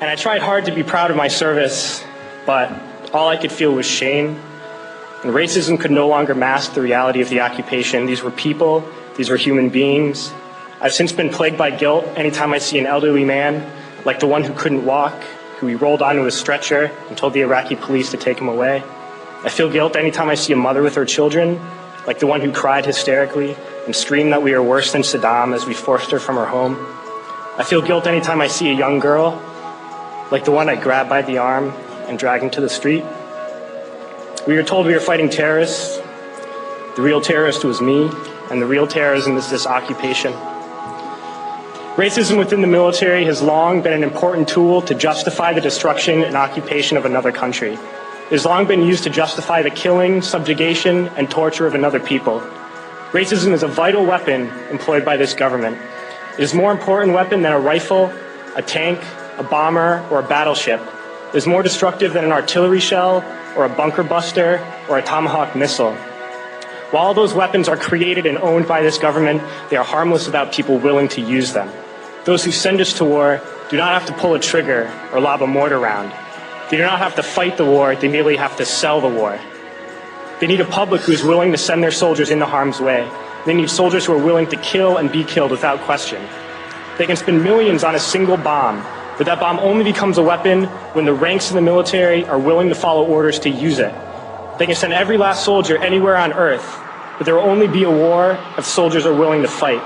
And I tried hard to be proud of my service, but all I could feel was shame. And racism could no longer mask the reality of the occupation. These were people, these were human beings. I've since been plagued by guilt anytime I see an elderly man, like the one who couldn't walk, who we rolled onto a stretcher and told the Iraqi police to take him away. I feel guilt anytime I see a mother with her children, like the one who cried hysterically and screamed that we are worse than Saddam as we forced her from her home. I feel guilt anytime I see a young girl, like the one I grabbed by the arm and dragged into the street. We were told we were fighting terrorists. The real terrorist was me, and the real terrorism is this occupation. Racism within the military has long been an important tool to justify the destruction and occupation of another country. It has long been used to justify the killing, subjugation, and torture of another people. Racism is a vital weapon employed by this government. It is a more important weapon than a rifle, a tank, a bomber, or a battleship. It is more destructive than an artillery shell, or a bunker buster, or a Tomahawk missile. While all those weapons are created and owned by this government, they are harmless without people willing to use them. Those who send us to war do not have to pull a trigger or lob a mortar round. They do not have to fight the war, they merely have to sell the war. They need a public who is willing to send their soldiers into harm's way. They need soldiers who are willing to kill and be killed without question. They can spend millions on a single bomb, but that bomb only becomes a weapon when the ranks of the military are willing to follow orders to use it. They can send every last soldier anywhere on earth, but there will only be a war if soldiers are willing to fight.